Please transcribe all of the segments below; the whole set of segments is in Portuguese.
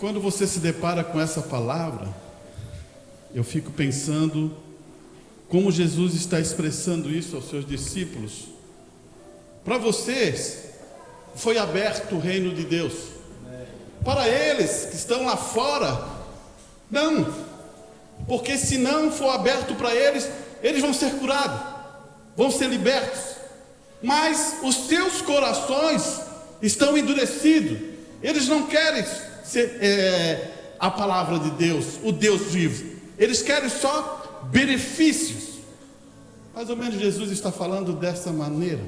Quando você se depara com essa palavra, eu fico pensando como Jesus está expressando isso aos seus discípulos. Para vocês, foi aberto o reino de Deus. Para eles que estão lá fora, não. Porque se não for aberto para eles, eles vão ser curados, vão ser libertos. Mas os seus corações estão endurecidos. Eles não querem a palavra de Deus, o Deus vivo. Eles querem só benefícios. Mais ou menos Jesus está falando dessa maneira.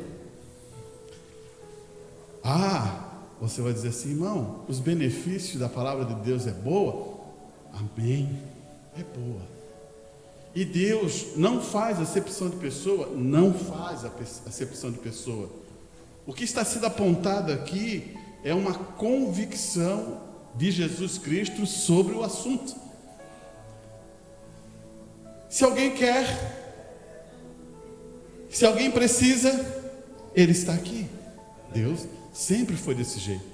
Você vai dizer assim, irmão, os benefícios da palavra de Deus é boa? Amém, é boa. E Deus não faz acepção de pessoa, não faz acepção de pessoa. O que está sendo apontado aqui é uma convicção de Jesus Cristo sobre o assunto. Se alguém quer, se alguém precisa, Ele está aqui. Deus sempre foi desse jeito.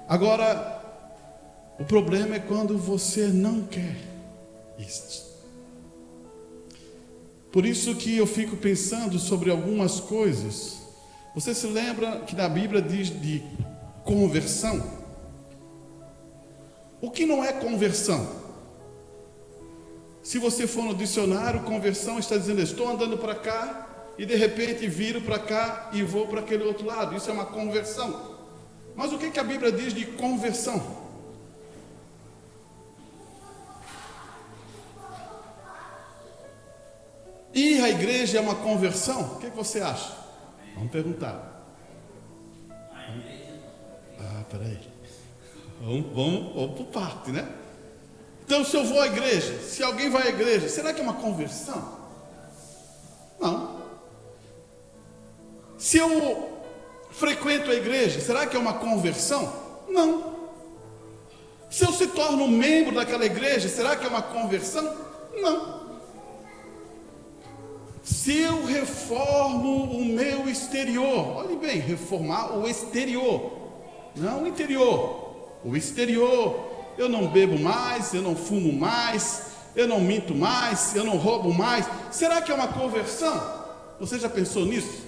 Agora, o problema é quando você não quer isso. Por isso que eu fico pensando sobre algumas coisas. Você se lembra que na Bíblia diz de conversão? O que não é conversão? Se você for no dicionário, conversão está dizendo, estou andando para cá e de repente viro para cá e vou para aquele outro lado. Isso é uma conversão. Mas o que a Bíblia diz de conversão? Ir à igreja é uma conversão? O que você acha? Vamos perguntar. Peraí. Vamos por parte, né? Então, se eu vou à igreja, se alguém vai à igreja, será que é uma conversão? Não. Se eu frequento a igreja, será que é uma conversão? Não. Se eu se torno membro daquela igreja, será que é uma conversão? Não. Se eu reformo o meu exterior, olhe bem, reformar o exterior, não o interior, o exterior, eu não bebo mais, eu não fumo mais, eu não minto mais, eu não roubo mais, será que é uma conversão? Você já pensou nisso?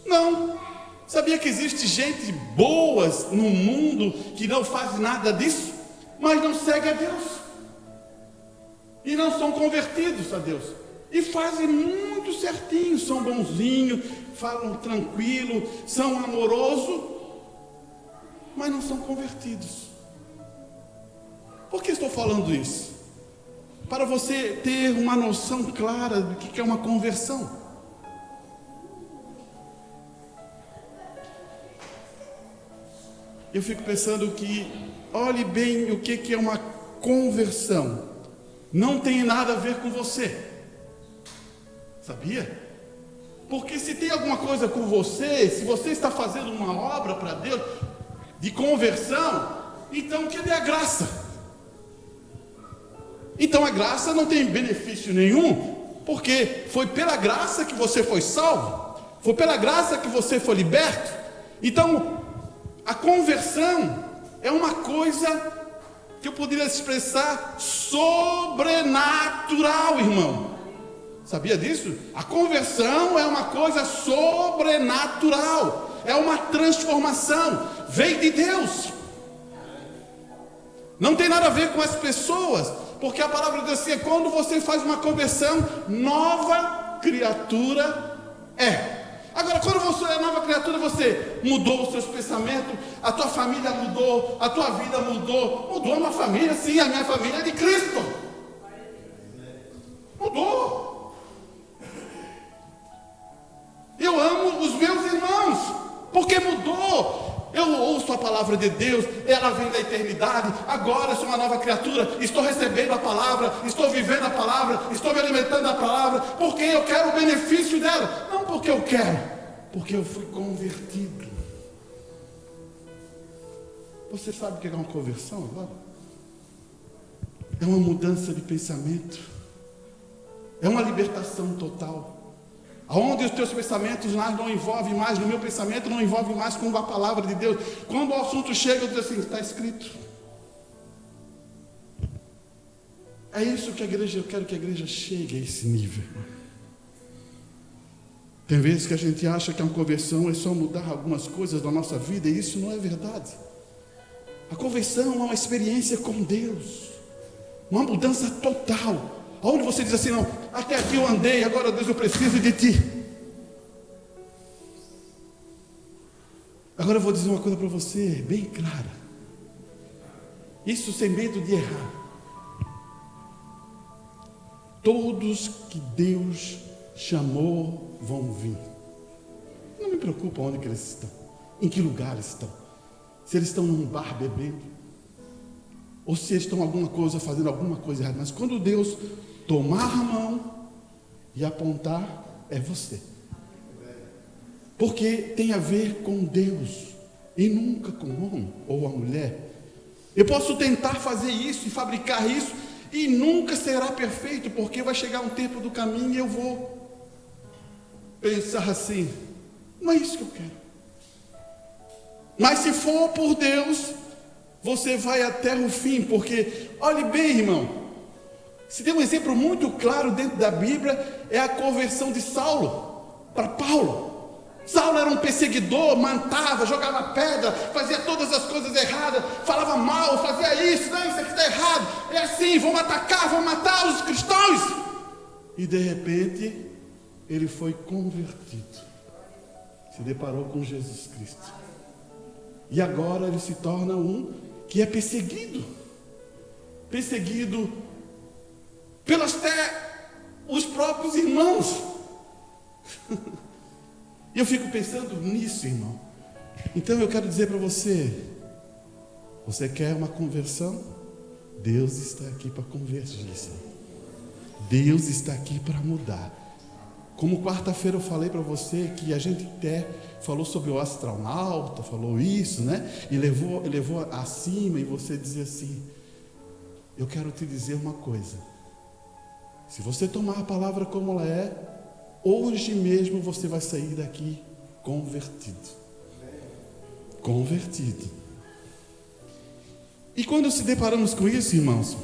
Não. Sabia que existe gente boas no mundo que não faz nada disso, mas não segue a Deus, e não são convertidos a Deus. E fazem muito certinho, são bonzinhos, falam tranquilo, são amorosos, mas não são convertidos. Por que estou falando isso? Para você ter uma noção clara do que é uma conversão. Eu fico pensando que, olhe bem o que é uma conversão. Não tem nada a ver com você. Sabia? Porque se tem alguma coisa com você, se você está fazendo uma obra para Deus, de conversão, então cadê a graça? Então a graça não tem benefício nenhum, porque foi pela graça que você foi salvo, foi pela graça que você foi liberto. Então, a conversão é uma coisa que eu poderia expressar sobrenatural, irmão. Sabia disso? A conversão é uma coisa sobrenatural, é uma transformação, vem de Deus. Não tem nada a ver com as pessoas, porque a palavra diz assim, quando você faz uma conversão, nova criatura é. Agora, quando você é nova criatura, você mudou os seus pensamentos, a tua família mudou, a tua vida mudou uma família, sim, a minha família é de Cristo. Mudou. Eu amo os meus irmãos, porque mudou. Eu ouço a palavra de Deus, ela vem da eternidade. Agora eu sou uma nova criatura, estou recebendo a palavra, estou vivendo a palavra, estou me alimentando da palavra, porque eu quero o benefício dela, não porque eu quero, porque eu fui convertido. Você sabe o que é uma conversão agora? É uma mudança de pensamento, é uma libertação total. Aonde os teus pensamentos não envolvem mais, no meu pensamento não envolve mais com a palavra de Deus. Quando o assunto chega, eu digo assim, está escrito. É isso que eu quero que a igreja chegue a esse nível. Tem vezes que a gente acha que a conversão é só mudar algumas coisas da nossa vida, e isso não é verdade. A conversão é uma experiência com Deus, uma mudança total, onde você diz assim, não, até aqui eu andei, agora Deus, eu preciso de Ti. Agora eu vou dizer uma coisa para você, bem clara, isso sem medo de errar. Todos que Deus chamou vão vir. Não me preocupa onde que eles estão, em que lugar estão. Se eles estão num bar bebendo, ou se eles estão fazendo alguma coisa errada. Mas quando Deus tomar a mão e apontar, é você. Porque tem a ver com Deus e nunca com o homem ou a mulher. Eu posso tentar fazer isso e fabricar isso e nunca será perfeito, porque vai chegar um tempo do caminho e eu vou pensar assim, não é isso que eu quero. Mas se for por Deus, você vai até o fim, porque, olhe bem, irmão, se tem um exemplo muito claro dentro da Bíblia, é a conversão de Saulo para Paulo. Saulo era um perseguidor, matava, jogava pedra, fazia todas as coisas erradas, falava mal, fazia isso, não, isso aqui está errado, é assim, vão atacar, vão matar os cristãos. E de repente, ele foi convertido, se deparou com Jesus Cristo. E agora ele se torna um que é perseguido pelos até os próprios irmãos. E eu fico pensando nisso, irmão. Então eu quero dizer para você, você quer uma conversão? Deus está aqui para convergir. Deus está aqui para mudar. Como quarta-feira eu falei para você que a gente até falou sobre o astronauta, falou isso, né? E levou acima, e você dizia assim, eu quero te dizer uma coisa. Se você tomar a palavra como ela é, hoje mesmo você vai sair daqui convertido. Convertido. E quando se deparamos com isso, irmãos,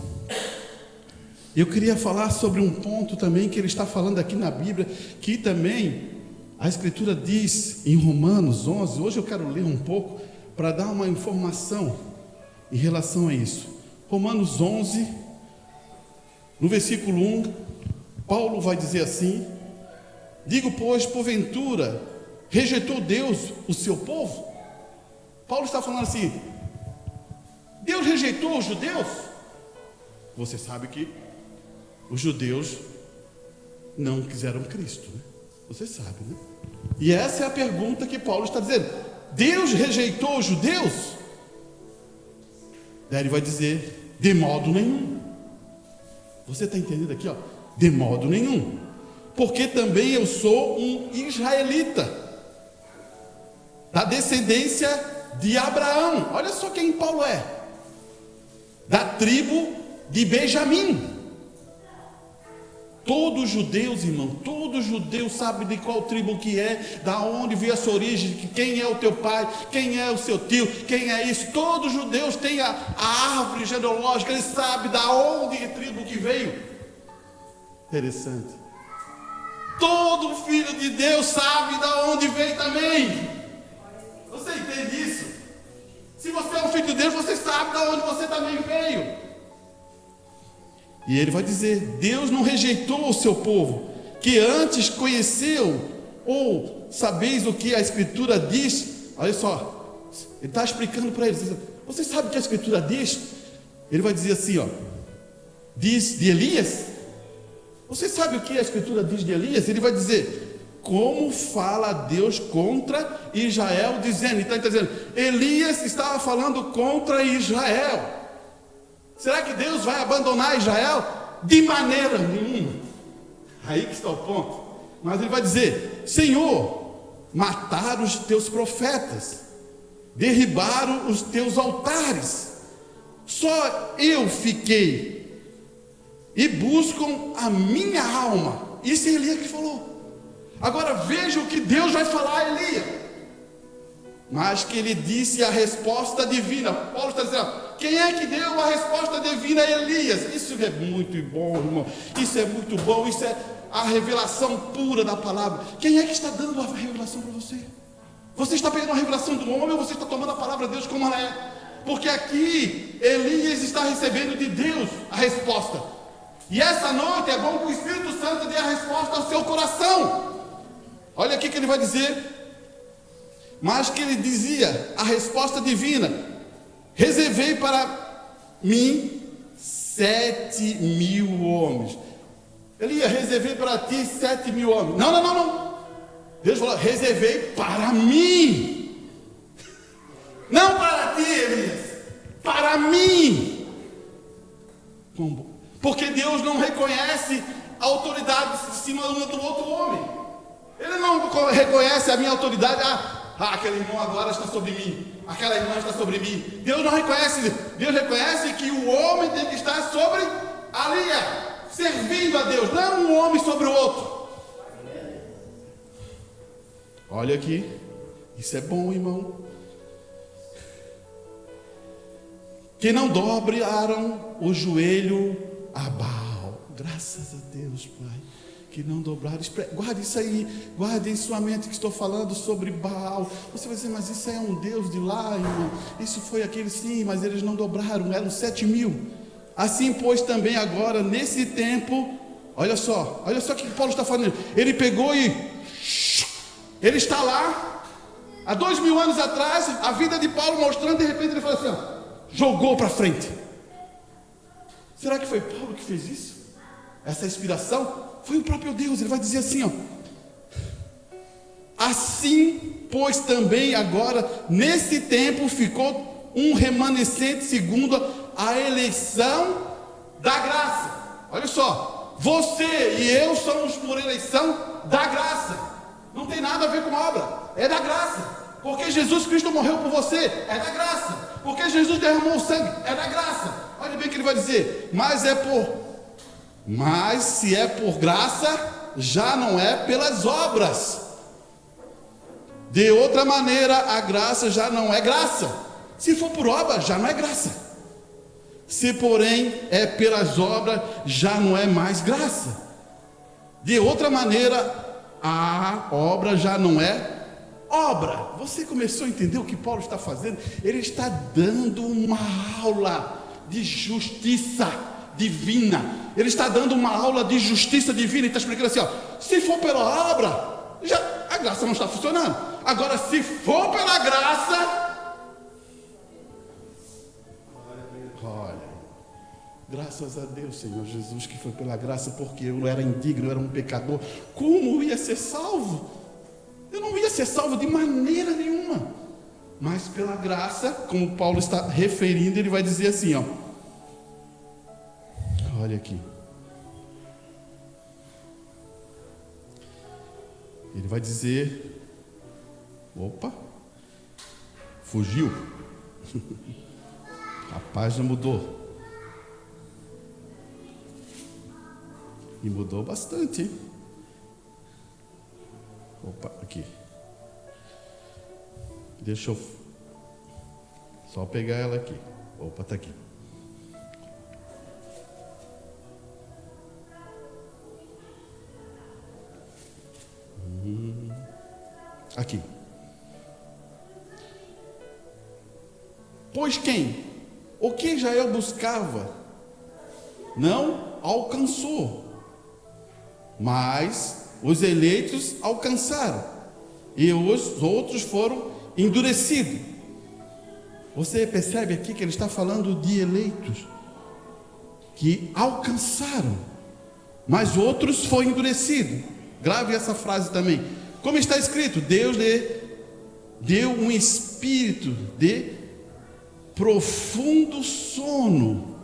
eu queria falar sobre um ponto também que ele está falando aqui na Bíblia, que também a Escritura diz em Romanos 11, hoje eu quero ler um pouco, para dar uma informação em relação a isso. Romanos 11, no versículo 1, Paulo vai dizer assim, digo, pois, porventura, rejeitou Deus o seu povo? Paulo está falando assim, Deus rejeitou os judeus? Você sabe que os judeus não quiseram Cristo, né? Você sabe, né? E essa é a pergunta que Paulo está dizendo. Deus rejeitou os judeus? Daí ele vai dizer, de modo nenhum. Você está entendendo aqui, ó? De modo nenhum. Porque também eu sou um israelita, da descendência de Abraão. Olha só quem Paulo é. Da tribo de Benjamim. Todos os judeus, irmão, todo judeu sabe de qual tribo que é, da onde veio a sua origem, quem é o teu pai, quem é o seu tio, quem é isso. Todos os judeus têm a árvore genealógica, eles sabem da onde que tribo que veio. Interessante. Todo filho de Deus sabe da onde veio também. Você entende isso? Se você é um filho de Deus, você sabe da onde você também veio. E ele vai dizer, Deus não rejeitou o seu povo, que antes conheceu, ou sabeis o que a Escritura diz. Olha só, ele está explicando para eles, você sabe o que a Escritura diz? Ele vai dizer assim, ó, diz de Elias. Você sabe o que a Escritura diz de Elias? Ele vai dizer, como fala Deus contra Israel, dizendo, ele está dizendo, Elias estava falando contra Israel. Será que Deus vai abandonar Israel? De maneira nenhuma. Aí que está o ponto. Mas ele vai dizer, Senhor, mataram os teus profetas, derribaram os teus altares, só eu fiquei, e buscam a minha alma. Isso é Elias que falou. Agora veja o que Deus vai falar a Elias. Mas que ele disse a resposta divina. Paulo está dizendo, quem é que deu a resposta divina a Elias? Isso é muito bom, irmão. Isso é muito bom. Isso é a revelação pura da palavra. Quem é que está dando a revelação para você? Você está pegando a revelação do homem ou você está tomando a palavra de Deus como ela é? Porque aqui Elias está recebendo de Deus a resposta. E essa noite é bom que o Espírito Santo dê a resposta ao seu coração. Olha aqui que ele vai dizer. Mas que ele dizia a resposta divina: reservei para mim 7.000 homens. Elias, reservei para ti 7.000 homens. Não. Deus falou, reservei para mim. Não para ti, Elias. Para mim. Porque Deus não reconhece a autoridade em cima do outro homem. Ele não reconhece a minha autoridade. Aquele irmão agora está sobre mim, aquela irmã está sobre mim. Deus não reconhece. Deus reconhece que o homem tem que estar sobre ali, servindo a Deus, não um homem sobre o outro. Olha aqui, isso é bom, irmão. Que não dobraram o joelho a Baal. Graças a Deus, Pai. Que não dobraram. Guarde isso aí. Guarde em sua mente que estou falando sobre Baal. Você vai dizer, mas isso é um Deus de lá, irmão. Isso foi aquele, sim, mas eles não dobraram. Eram 7.000. Assim, pois, também agora, nesse tempo, olha só o que Paulo está falando. Ele pegou e ele está lá, há 2.000 anos atrás, a vida de Paulo mostrando, de repente ele falou assim, jogou para frente. Será que foi Paulo que fez isso? Essa inspiração? Foi o próprio Deus. Ele vai dizer assim, assim, pois também agora, nesse tempo, ficou um remanescente segundo a eleição da graça. Olha só, você e eu somos por eleição da graça. Não tem nada a ver com obra, é da graça. Porque Jesus Cristo morreu por você, é da graça. Porque Jesus derramou o sangue, é da graça. Olha bem o que ele vai dizer, mas se é por graça, já não é pelas obras. De outra maneira, a graça já não é graça. Se for por obra, já não é graça. Se porém é pelas obras, já não é mais graça. De outra maneira, a obra já não é obra. Você começou a entender o que Paulo está fazendo? Ele está dando uma aula de justiça divina. Ele está dando uma aula de justiça divina. Ele está explicando assim, se for pela obra, a graça não está funcionando. Agora, se for pela graça, olha, graças a Deus, Senhor Jesus, que foi pela graça, porque eu era indigno, eu era um pecador. Como eu ia ser salvo? Eu não ia ser salvo de maneira nenhuma. Mas pela graça, como Paulo está referindo, ele vai dizer assim, olha aqui. Ele vai dizer, fugiu. A página mudou. E mudou bastante, hein? Aqui. Deixa eu só pegar ela aqui. Está aqui. Aqui. Pois quem? O que Israel buscava não alcançou, mas os eleitos alcançaram, e os outros foram endurecidos. Você percebe aqui que ele está falando de eleitos que alcançaram, mas outros foram endurecidos. Grave essa frase também. Como está escrito, Deus lhe deu um espírito de profundo sono,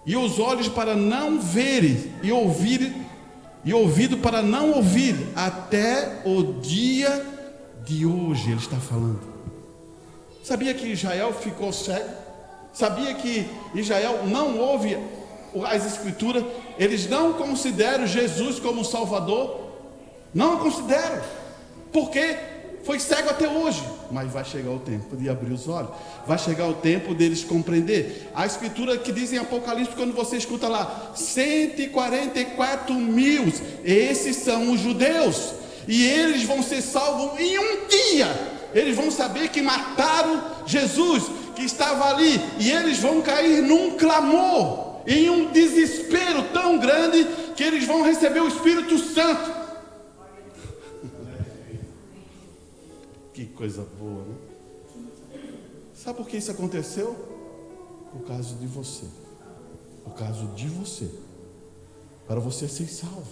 e os olhos para não verem, e ouvido para não ouvir, até o dia de hoje. Ele está falando. Sabia que Israel ficou cego? Sabia que Israel não ouve as escrituras? Eles não consideram Jesus como Salvador. Não o considero, porque foi cego até hoje. Mas vai chegar o tempo de abrir os olhos, vai chegar o tempo deles compreender. A escritura que diz em Apocalipse, quando você escuta lá, 144 mil, esses são os judeus, e eles vão ser salvos em um dia. Eles vão saber que mataram Jesus, que estava ali, e eles vão cair num clamor, em um desespero tão grande, que eles vão receber o Espírito Santo. Que coisa boa, né? Sabe por que isso aconteceu? Por causa de você. Por causa de você. Para você ser salvo.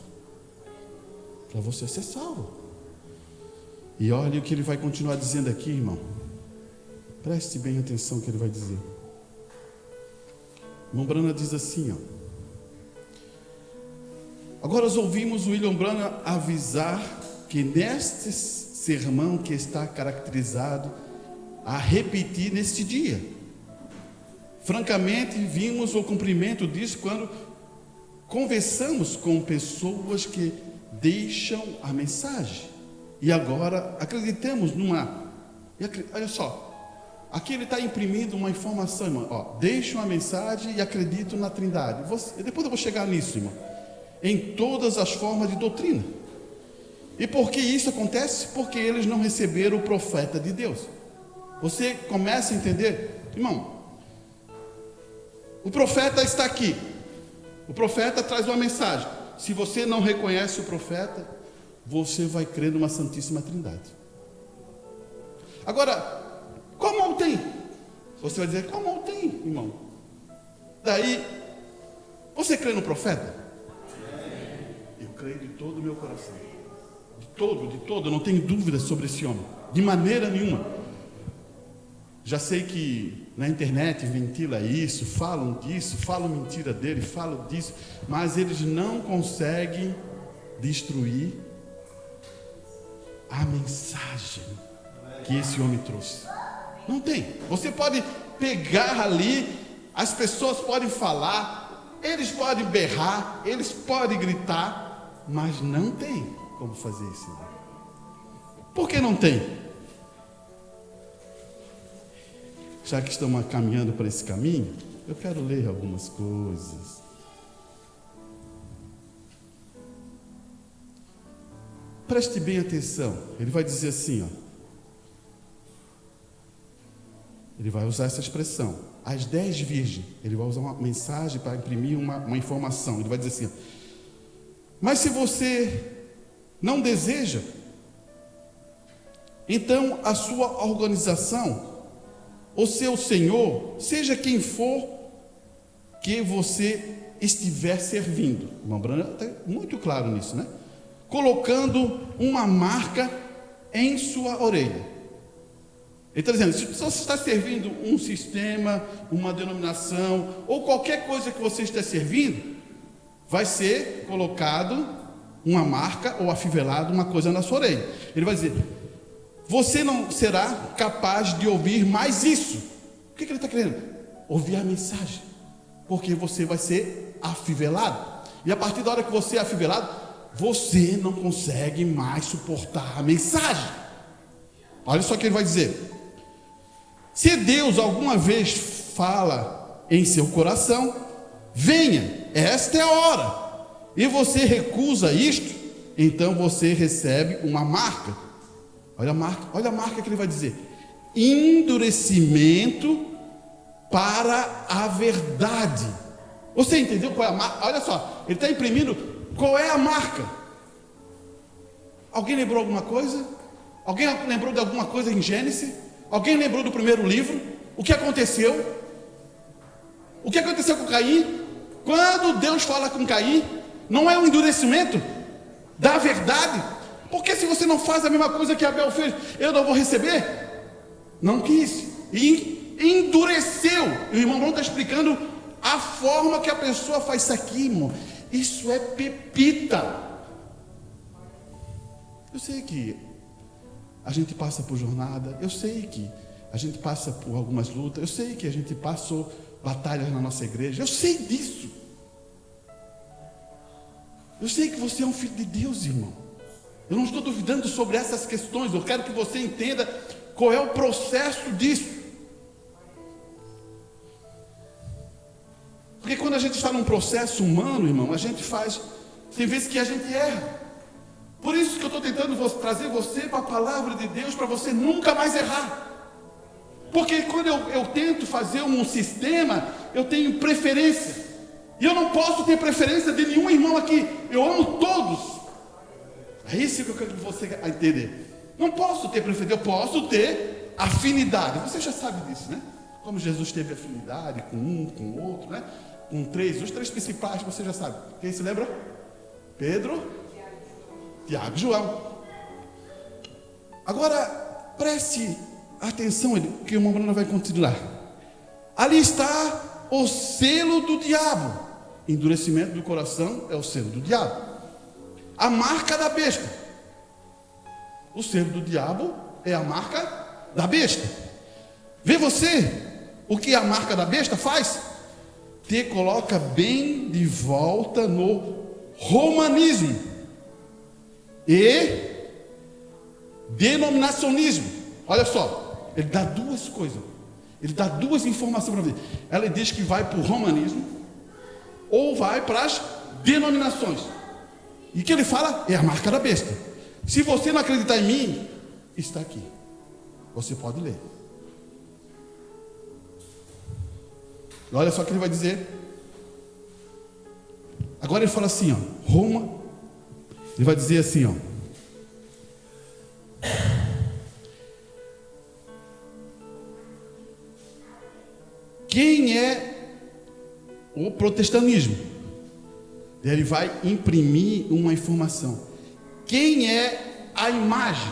Para você ser salvo. E olha o que ele vai continuar dizendo aqui, irmão. Preste bem atenção no que ele vai dizer. O irmão Branham diz assim, ó. Agora nós ouvimos o William Branham avisar que neste sermão que está caracterizado a repetir neste dia. Francamente, vimos o cumprimento disso quando conversamos com pessoas que deixam a mensagem. E agora acreditamos numa... Olha só, aqui ele está imprimindo uma informação, irmão. Ó, deixo uma mensagem e acredito na Trindade. Depois eu vou chegar nisso, irmão. Em todas as formas de doutrina. E por que isso acontece? Porque eles não receberam o profeta de Deus. Você começa a entender? Irmão, o profeta está aqui. O profeta traz uma mensagem. Se você não reconhece o profeta, você vai crer numa Santíssima Trindade. Agora, como tem? Você vai dizer, como tem, irmão? Daí, você crê no profeta? Eu creio de todo o meu coração. De todo, não tenho dúvida sobre esse homem, de maneira nenhuma. Já sei que na internet ventila isso, falam disso, falam mentira dele, falam disso, mas eles não conseguem destruir a mensagem que esse homem trouxe. Não tem. Você pode pegar ali, as pessoas podem falar, eles podem berrar, eles podem gritar, mas não tem como fazer isso. Por que não tem? Já que estamos caminhando para esse caminho, eu quero ler algumas coisas. Preste bem atenção. Ele vai dizer assim, ó. Ele vai usar essa expressão. As 10 virgens. Ele vai usar uma mensagem para imprimir uma informação. Ele vai dizer assim, ó. Mas se você não deseja, então a sua organização, o seu senhor, seja quem for que você estiver servindo. O irmão Branham está muito claro nisso, né? Colocando uma marca em sua orelha. Ele está dizendo, se você está servindo um sistema, uma denominação, ou qualquer coisa que você esteja servindo, vai ser colocado uma marca ou afivelado uma coisa na sua orelha. Ele vai dizer, você não será capaz de ouvir mais isso. O que ele está querendo? Ouvir a mensagem. Porque você vai ser afivelado. E a partir da hora que você é afivelado, você não consegue mais suportar a mensagem. Olha só o que ele vai dizer. Se Deus alguma vez fala em seu coração, venha, esta é a hora. E você recusa isto, então você recebe uma marca. Olha a marca que ele vai dizer. Endurecimento para a verdade. Você entendeu qual é a marca? Olha só, ele está imprimindo qual é a marca. Alguém lembrou alguma coisa? Alguém lembrou de alguma coisa em Gênesis? Alguém lembrou do primeiro livro? O que aconteceu? O que aconteceu com Caim? Quando Deus fala com Caim, não é um endurecimento da verdade? Porque se você não faz a mesma coisa que Abel fez, eu não vou receber? Não quis. E endureceu. E o irmão Bruno está explicando a forma que a pessoa faz isso aqui, irmão. Isso é pepita. Eu sei que a gente passa por jornada, eu sei que a gente passa por algumas lutas, eu sei que a gente passou batalhas na nossa igreja, eu sei disso. Eu sei que você é um filho de Deus, irmão. Eu não estou duvidando sobre essas questões. Eu quero que você entenda qual é o processo disso. Porque quando a gente está num processo humano, irmão, a gente faz, tem vezes que a gente erra. Por isso que eu estou tentando trazer você para a palavra de Deus, para você nunca mais errar. Porque quando eu tento fazer um sistema, eu tenho preferência. E eu não posso ter preferência de nenhum irmão aqui. Eu amo todos. É isso que eu quero que você entender. Não posso ter preferência, eu posso ter afinidade. Você já sabe disso, né? Como Jesus teve afinidade com um, com o outro, né? Com três, os três principais, você já sabe. Quem se lembra? Pedro, Tiago e João. Agora, preste atenção, que o irmão Bruno vai continuar. Ali está o selo do diabo. Endurecimento do coração é o selo do diabo. A marca da besta. O selo do diabo é a marca da besta. Vê você o que a marca da besta faz? Te coloca bem de volta no romanismo e denominacionismo. Olha só, ele dá duas coisas. Ele dá duas informações para você. Ela diz que vai para o romanismo ou vai para as denominações. E o que ele fala é a marca da besta. Se você não acreditar em mim, está aqui. Você pode ler. Olha só o que ele vai dizer. Agora ele fala assim, ó, Roma. Ele vai dizer assim, ó. Quem é o protestantismo? Ele vai imprimir uma informação. Quem é a imagem?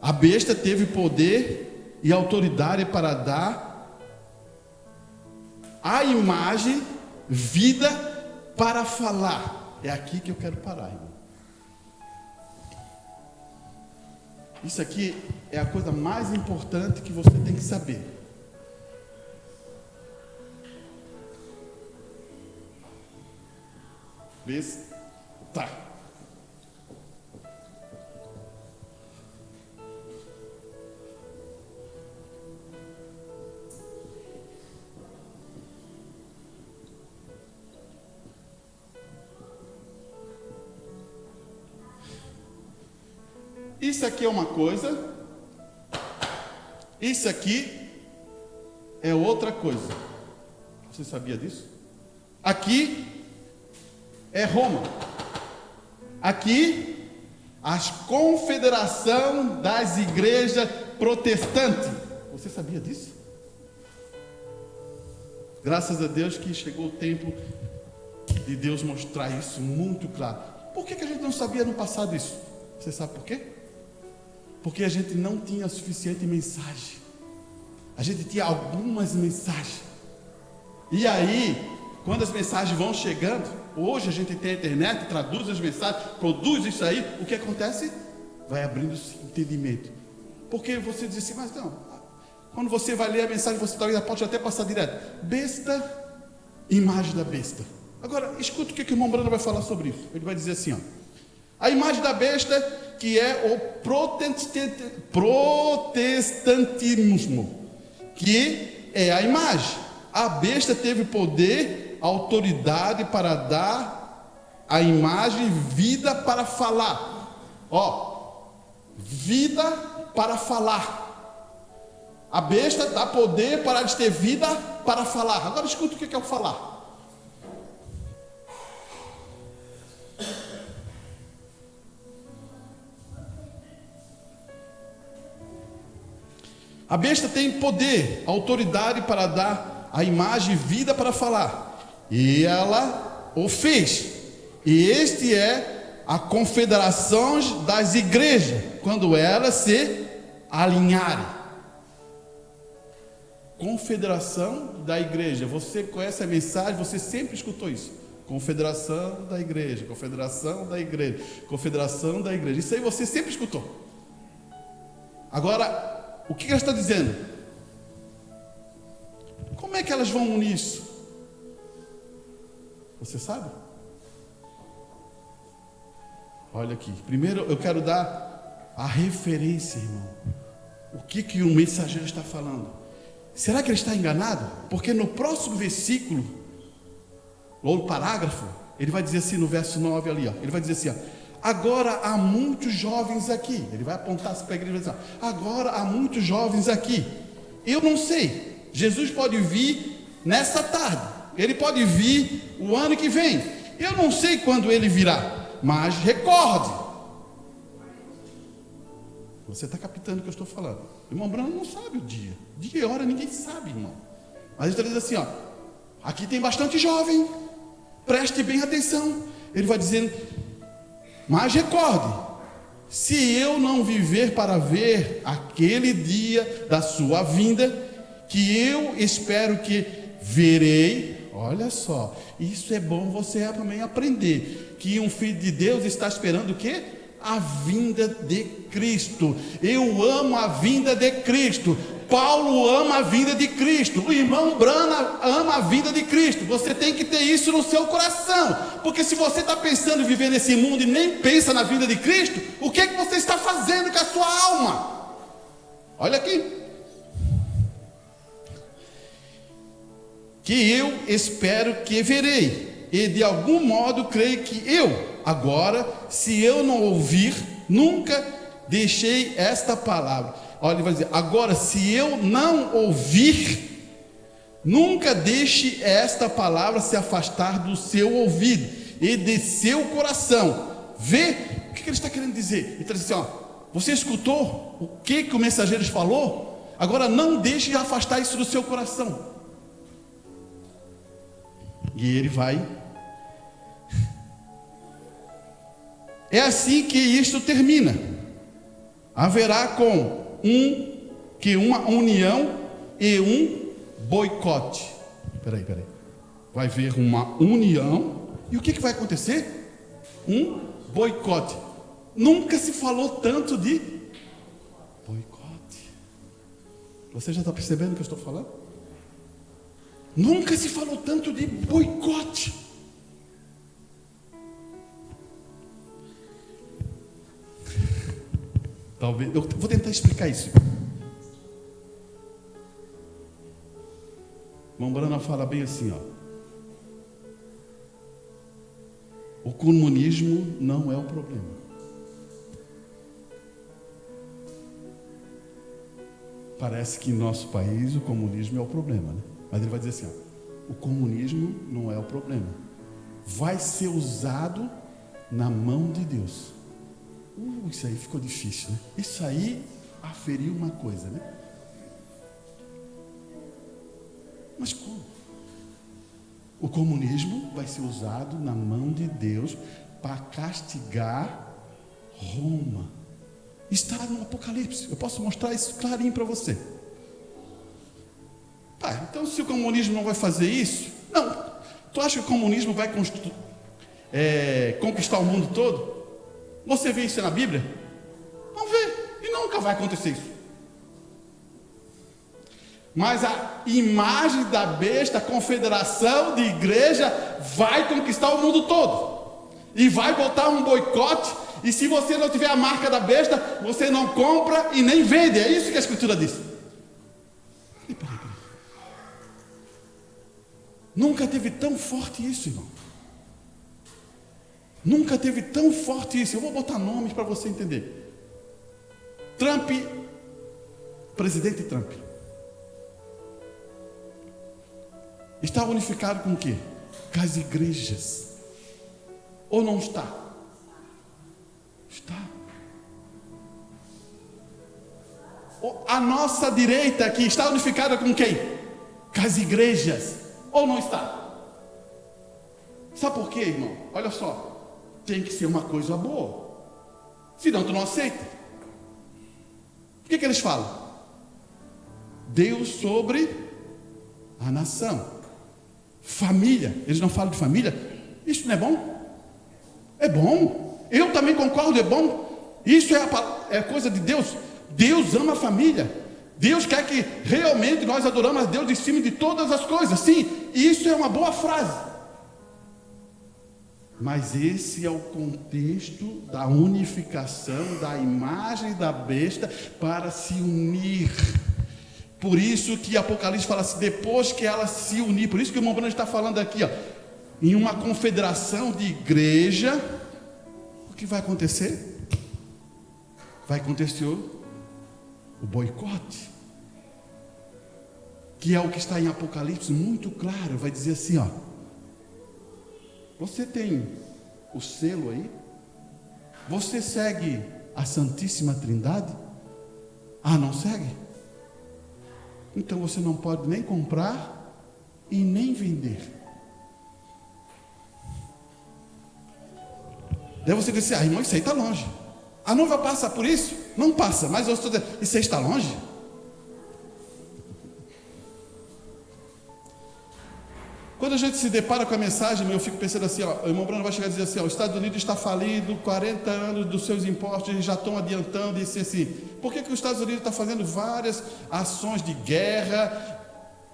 A besta teve poder e autoridade para dar a imagem vida para falar. É aqui que eu quero parar, irmão. Isso aqui é a coisa mais importante que você tem que saber. Tá. Isso aqui é uma coisa, isso aqui é outra coisa. Você sabia disso? Aqui é Roma. Aqui, a Confederação das Igrejas Protestantes. Você sabia disso? Graças a Deus que chegou o tempo de Deus mostrar isso muito claro. Por que a gente não sabia no passado isso? Você sabe por quê? Porque a gente não tinha suficiente mensagem. A gente tinha algumas mensagens. E aí, quando as mensagens vão chegando, hoje a gente tem a internet, traduz as mensagens, produz isso aí, o que acontece? Vai abrindo esse entendimento. Porque você diz assim, mas não, quando você vai ler a mensagem, você talvez pode até passar direto. Besta, imagem da besta. Agora, escuta o que o irmão Brando vai falar sobre isso. Ele vai dizer assim, ó. A imagem da besta, que é o protestantismo, que é a imagem. A besta teve poder, autoridade para dar a imagem vida para falar. Ó, vida para falar. A besta dá poder para ter vida para falar. Agora escuta o que é o falar. A besta tem poder, autoridade para dar a imagem vida para falar. E ela o fez. E este é a confederação das igrejas, quando elas se alinharem. Confederação da igreja. Você conhece a mensagem, você sempre escutou isso. Confederação da igreja, confederação da igreja, confederação da igreja. Isso aí você sempre escutou. Agora, o que ela está dizendo? Como é que elas vão unir isso? Você sabe? Olha aqui. Primeiro eu quero dar a referência, irmão. O que o mensageiro está falando? Será que ele está enganado? Porque no próximo versículo, ou no parágrafo, ele vai dizer assim, no verso 9 ali, ó, ele vai dizer assim, ó, agora há muitos jovens aqui. Ele vai apontar para a igreja e vai dizer, agora há muitos jovens aqui. Eu não sei, Jesus pode vir nessa tarde, ele pode vir o ano que vem, eu não sei quando ele virá, mas recorde. Você está captando o que eu estou falando? O irmão Bruno não sabe o dia e hora, ninguém sabe, irmão. Mas ele está dizendo assim, ó, aqui tem bastante jovem, preste bem atenção. Ele vai dizendo, mas recorde, se eu não viver para ver aquele dia da sua vinda, que eu espero que verei. Olha só, isso é bom você também aprender, que um filho de Deus está esperando o quê? A vinda de Cristo. Eu amo a vinda de Cristo. Paulo ama a vinda de Cristo. O irmão Brana ama a vinda de Cristo. Você tem que ter isso no seu coração, porque se você está pensando em viver nesse mundo e nem pensa na vinda de Cristo, o que é que você está fazendo com a sua alma? Olha aqui. Que eu espero que verei, e de algum modo creio que agora, se eu não ouvir, nunca deixei esta palavra. Olha, ele vai dizer, agora se eu não ouvir, nunca deixe esta palavra se afastar do seu ouvido e de seu coração. Vê, o que ele está querendo dizer? Ele está dizendo assim, ó, você escutou o que o mensageiro falou? Agora não deixe afastar isso do seu coração. E ele vai. É assim que isto termina. Haverá uma união e um boicote. Peraí. Vai haver uma união. E o que vai acontecer? Um boicote. Nunca se falou tanto de boicote. Você já está percebendo o que eu estou falando? Nunca se falou tanto de boicote. Talvez, eu vou tentar explicar isso. Irmão Brana fala bem assim, ó. O comunismo não é o problema. Parece que em nosso país o comunismo é o problema, né? Mas ele vai dizer assim, ó, o comunismo não é o problema. Vai ser usado na mão de Deus. Isso aí ficou difícil, né? Isso aí aferiu uma coisa, né? Mas como? O comunismo vai ser usado na mão de Deus para castigar Roma. Está no Apocalipse. Eu posso mostrar isso clarinho para você. Então se o comunismo não vai fazer isso, não. Tu acha que o comunismo vai conquistar o mundo todo? Você vê isso na Bíblia? Não vê, e nunca vai acontecer isso. Mas a imagem da besta, a confederação de igreja, vai conquistar o mundo todo. E vai botar um boicote. E se você não tiver a marca da besta, você não compra e nem vende. É isso que a Escritura diz. Nunca teve tão forte isso, irmão. Nunca teve tão forte isso. Eu vou botar nomes para você entender. Trump, presidente Trump, está unificado com o quê? Com as igrejas. Ou não está? Está. A nossa direita aqui está unificada com quem? Com as igrejas. Ou não está? Sabe por quê, irmão? Olha só. Tem que ser uma coisa boa. Senão tu não aceita. O que eles falam? Deus sobre a nação. Família. Eles não falam de família. Isso não é bom? É bom. Eu também concordo, é bom. Isso é coisa de Deus. Deus ama a família. Deus quer que realmente nós adoramos a Deus em cima de todas as coisas. Sim, isso é uma boa frase. Mas esse é o contexto da unificação da imagem da besta para se unir. Por isso que Apocalipse fala assim, depois que ela se unir, por isso que o irmão Bruno está falando aqui, ó, em uma confederação de igreja, o que vai acontecer? Vai acontecer o boicote, que é o que está em Apocalipse muito claro, vai dizer assim, ó, você tem o selo aí? Você segue a Santíssima Trindade? Ah, não segue? Então você não pode nem comprar e nem vender. Daí você diz assim, irmão, isso aí está longe. A noiva passa por isso? Não passa, mas eu estou dizendo, isso aí está longe? Quando a gente se depara com a mensagem, eu fico pensando assim, ó, o irmão Bruno vai chegar e dizer assim, ó, os Estados Unidos está falido, 40 anos dos seus impostos, eles já estão adiantando, e assim, por que os Estados Unidos está fazendo várias ações de guerra,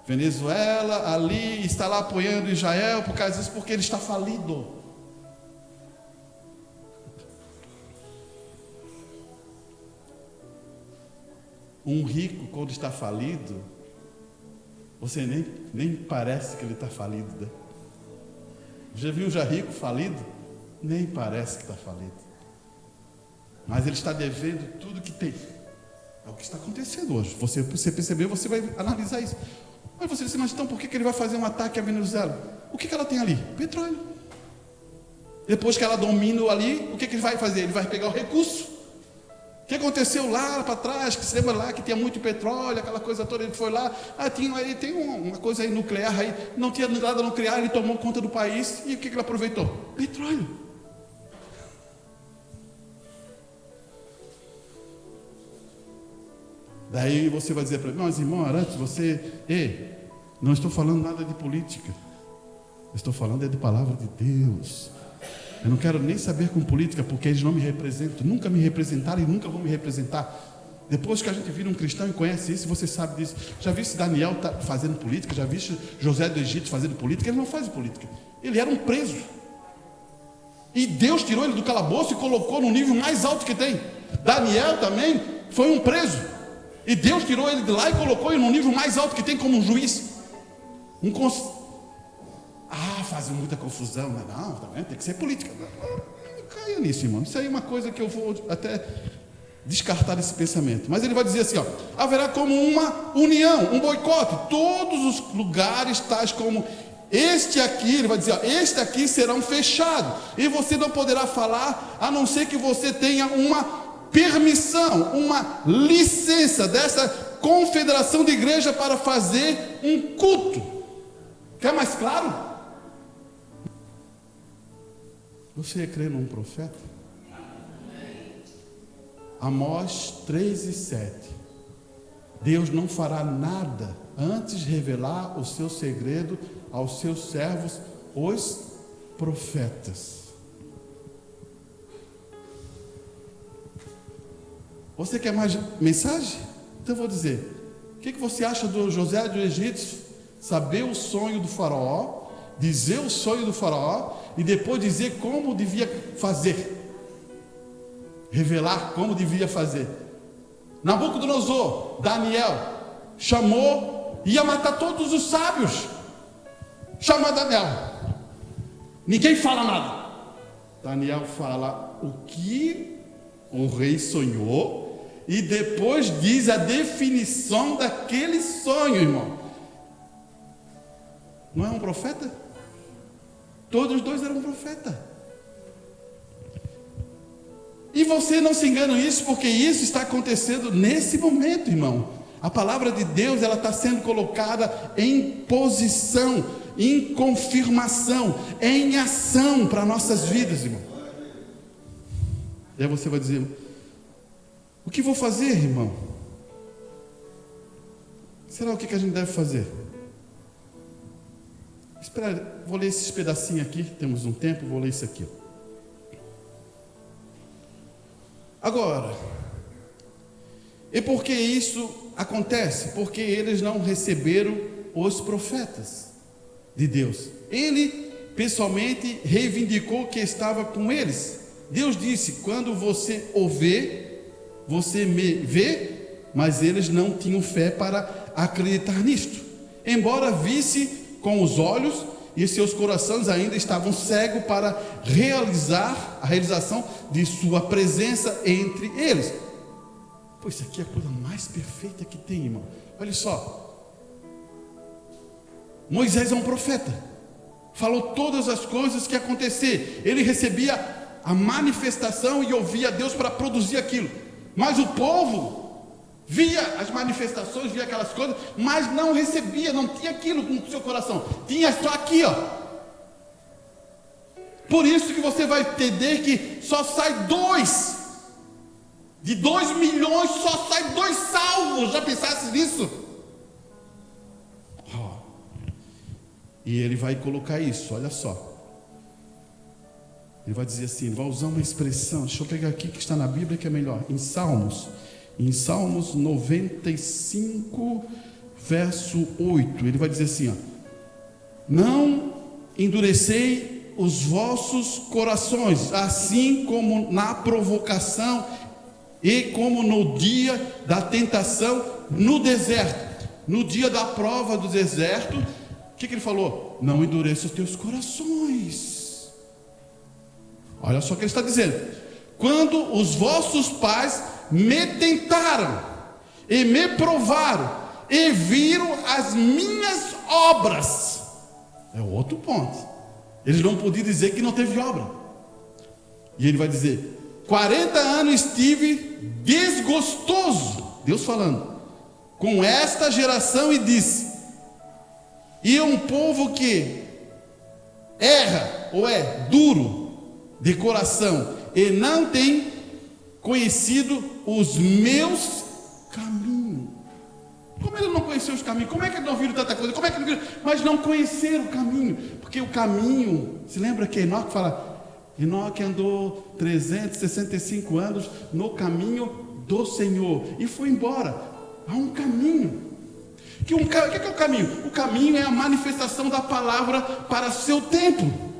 Venezuela, ali, está lá apoiando Israel, por causa disso, porque ele está falido. Um rico, quando está falido, você nem parece que ele está falido, né? Já viu já rico falido? Nem parece que está falido. Mas ele está devendo tudo que tem. É o que está acontecendo hoje. Você percebeu, você vai analisar isso. Mas você disse, mas então por que ele vai fazer um ataque à Venezuela? O que ela tem ali? Petróleo. Depois que ela domina ali, o que ele vai fazer? Ele vai pegar o recurso. O que aconteceu lá para trás, que se lembra lá que tinha muito petróleo, aquela coisa toda, ele foi lá, tem uma coisa aí nuclear aí, não tinha nada nuclear, ele tomou conta do país, e o que ele aproveitou? Petróleo. Daí você vai dizer para mim, mas irmão Arantes, não estou falando nada de política, eu estou falando de palavra de Deus. Eu não quero nem saber com política, porque eles não me representam, nunca me representaram e nunca vão me representar. Depois que a gente vira um cristão e conhece isso, você sabe disso. Já viste Daniel fazendo política? Já viste José do Egito fazendo política? Ele não faz política, ele era um preso. E Deus tirou ele do calabouço e colocou no nível mais alto que tem. Daniel também foi um preso. E Deus tirou ele de lá e colocou ele no nível mais alto que tem como um juiz. Fazem muita confusão, né? Não, também tem que ser política. Não caia nisso, irmão. Isso aí é uma coisa que eu vou até descartar esse pensamento. Mas ele vai dizer assim, ó, haverá como uma união, um boicote. Todos os lugares tais como este aqui, ele vai dizer, ó, este aqui serão fechados. E você não poderá falar, a não ser que você tenha uma permissão, uma licença dessa confederação de igreja para fazer um culto. Quer mais claro? Você crê num profeta? Amós 3:7. Deus não fará nada antes de revelar o seu segredo aos seus servos, os profetas. Você quer mais mensagem? Então eu vou dizer. O que você acha do José do Egito saber o sonho do faraó, dizer o sonho do faraó e depois dizer como devia fazer, revelar como devia fazer? Nabucodonosor, Daniel chamou, ia matar todos os sábios, chama Daniel, ninguém fala nada. Daniel fala o que o rei sonhou e depois diz a definição daquele sonho, irmão. Não é um profeta? Todos os dois eram profetas. E você não se engana nisso, porque isso está acontecendo nesse momento, irmão. A palavra de Deus, ela está sendo colocada em posição, em confirmação, em ação para nossas vidas, irmão. E aí você vai dizer, o que vou fazer, irmão? Será o que a gente deve fazer? Espera, vou ler esses pedacinhos aqui, temos um tempo, vou ler isso aqui. Agora, e por que isso acontece? Porque eles não receberam os profetas de Deus. Ele pessoalmente reivindicou que estava com eles. Deus disse: quando você o vê, você me vê. Mas eles não tinham fé para acreditar nisto. Embora visse com os olhos, e seus corações ainda estavam cegos para a realização de sua presença entre eles. Pois isso aqui é a coisa mais perfeita que tem, irmão. Olha só, Moisés é um profeta, falou todas as coisas que iam acontecer. Ele recebia a manifestação e ouvia Deus para produzir aquilo. Mas o povo via as manifestações, via aquelas coisas, mas não recebia, não tinha aquilo no seu coração, tinha só aqui, ó. Por isso que você vai entender que só sai 2, de 2 milhões, só sai 2 salvos. Já pensasse nisso? E ele vai colocar isso, olha só. Ele vai dizer assim, vai usar uma expressão, deixa eu pegar aqui que está na Bíblia que é melhor, em Salmos 95, verso 8, ele vai dizer assim, ó: não endurecei os vossos corações, assim como na provocação e como no dia da tentação no deserto. No dia da prova do deserto, o que ele falou? Não endureça os teus corações. Olha só o que ele está dizendo: quando os vossos pais me tentaram e me provaram e viram as minhas obras. É outro ponto. Eles não podiam dizer que não teve obra. E ele vai dizer: 40 anos estive desgostoso, Deus falando, com esta geração, e disse: e um povo que erra ou é duro de coração e não tem conhecido os meus caminhos. Como ele não conheceu os caminhos? Como é que ele não ouviu tanta coisa? Como é que ele viu? Mas não conheceram o caminho, porque o caminho, se lembra que Enoque fala, Enoque andou 365 anos no caminho do Senhor e foi embora. Há um caminho. O que é o caminho? O caminho é a manifestação da palavra para seu tempo.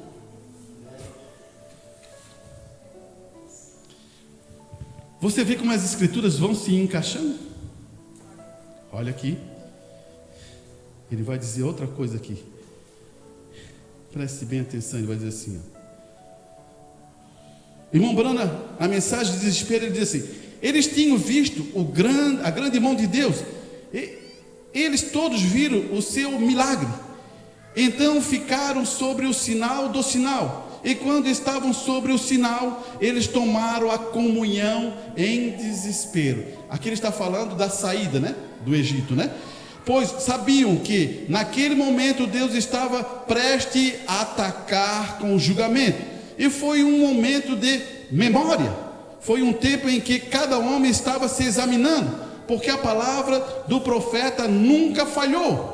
Você vê como as escrituras vão se encaixando? Olha aqui. Ele vai dizer outra coisa aqui. Preste bem atenção, ele vai dizer assim, ó. Irmão Brana, a mensagem de desespero, ele diz assim: eles tinham visto a grande mão de Deus. Eles todos viram o seu milagre. Então ficaram sobre o sinal do sinal. E quando estavam sobre o sinal, eles tomaram a comunhão em desespero. Aqui ele está falando da saída, né, do Egito, né? Pois sabiam que naquele momento Deus estava prestes a atacar com o julgamento. E foi um momento de memória. Foi um tempo em que cada homem estava se examinando, porque a palavra do profeta nunca falhou.